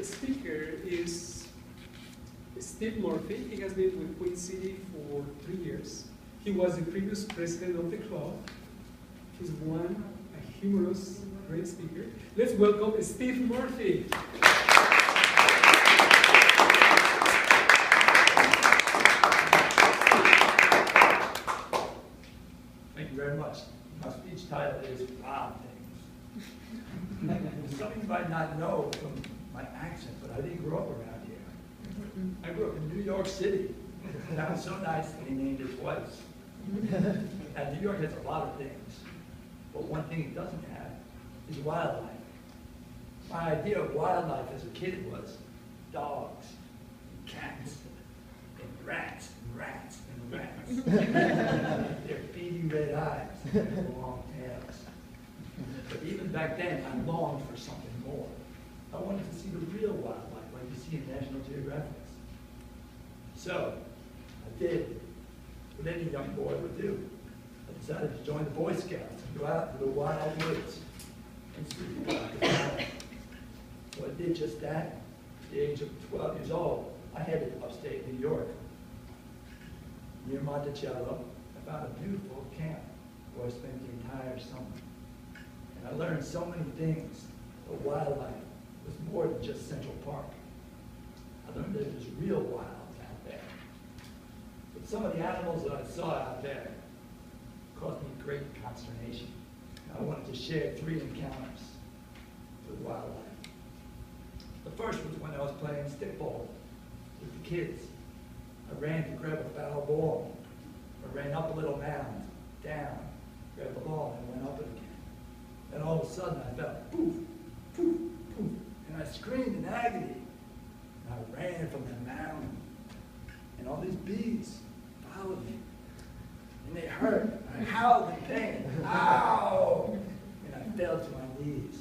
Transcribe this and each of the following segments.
speaker is Steve Murphy. He has been with Queen City for 3 years. He was the previous president of the club. He's a humorous, great speaker. Let's welcome Steve Murphy. Thank you very much. My speech title is Wild Things. Some of you might not know from my accent, but I didn't grow up around here. I grew up in New York City. That was so nice that he named it twice. And New York has a lot of things, but one thing it doesn't have is wildlife. My idea of wildlife as a kid was dogs, and cats, and rats, and rats, and rats. Their beady red eyes and long tails. But even back then, I longed for something more. I wanted to see the real wildlife like you see in National Geographic. So, I did what any young boy would do. I decided to join the Boy Scouts and go out to the wild woods and see what I could find. So I did just that. At the age of 12 years old, I headed upstate New York. Near Monticello, I found a beautiful camp where I spent the entire summer. And I learned so many things. The wildlife was more than just Central Park. I learned that it was real wild out there. But some of the animals that I saw out there caused me great consternation. I wanted to share 3 encounters with wildlife. The first was when I was playing stickball with the kids. I ran to grab a foul ball. I ran up a little mound, down, grabbed the ball, and went up it again. Then all of a sudden I felt poof, poof, poof, and I screamed in agony. And I ran from the mound, and all these bees followed me. And they hurt. I howled in pain. Ow! And I fell to my knees.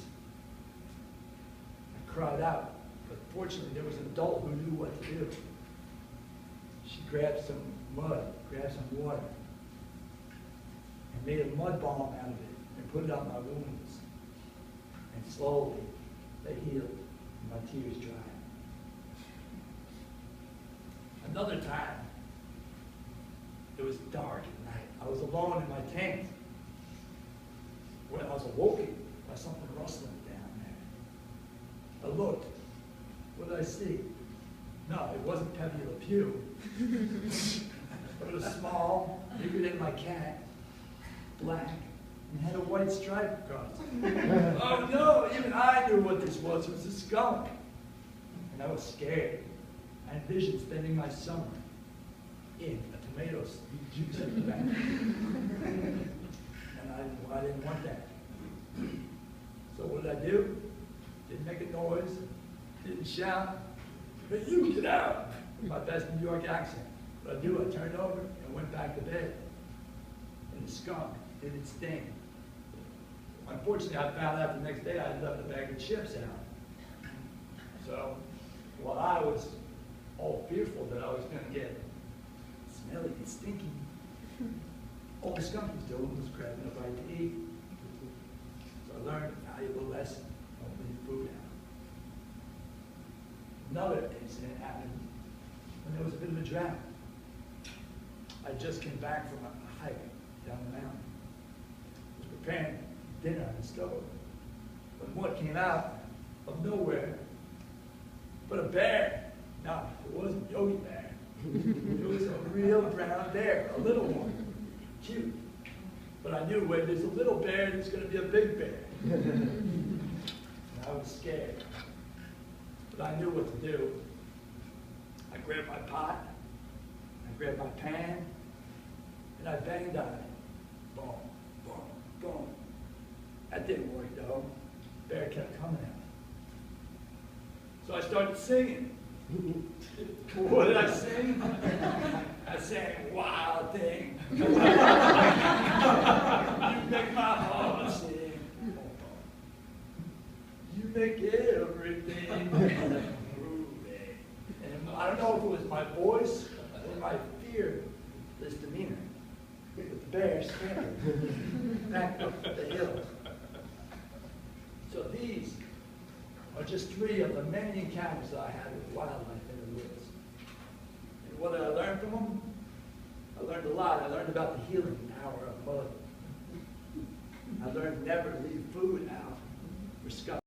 I cried out, but fortunately there was an adult who knew what to do. She grabbed some mud, grabbed some water, and made a mud balm out of it and put it on my wounds. And slowly they healed and my tears dried. Another time, it was dark at night. I was alone in my tent when I was awoken by something rustling down there. I looked. What did I see? No, it wasn't Pepe Le Pew. It was small, bigger than my cat, black, and had a white stripe across it. Oh no, even I knew what this was. It was a skunk. And I was scared. I envisioned spending my summer in a tomato juice bank. And I didn't want that. So what did I do? Didn't make a noise, didn't shout, but you get out, with my best New York accent. What I do, I turned over and went back to bed. And the skunk did its thing. Unfortunately, I found out the next day I had left a bag of chips out. So, while I was all fearful that I was going to get smelly and stinky, all the skunk was doing was grabbing a bite to eat. So I learned a valuable lesson: don't leave food out. Another incident happened when there was a bit of a drought. I just came back from a hike down the mountain. I was preparing dinner on the stove when what came out of nowhere but a bear. No, it wasn't Yogi Bear. It was a real brown bear, a little one, cute. But I knew when there's a little bear, there's going to be a big bear. And I was scared. But I knew what to do. I grabbed my pot, I grabbed my pan, and I banged on it. Boom, boom, boom. That didn't work though. The bear kept coming at me. So I started singing. What did I sing? I sang Wild Thing. You make my heart sing. You make everything groovy. And I don't know if it was my voice or my fear, this demeanor, with the bear standing back up the hill. So these are just 3 of the many encounters encounters that I had with wildlife in the woods. And what did I learn from them? I learned a lot. I learned about the healing power of mud. I learned never to leave food out for scum.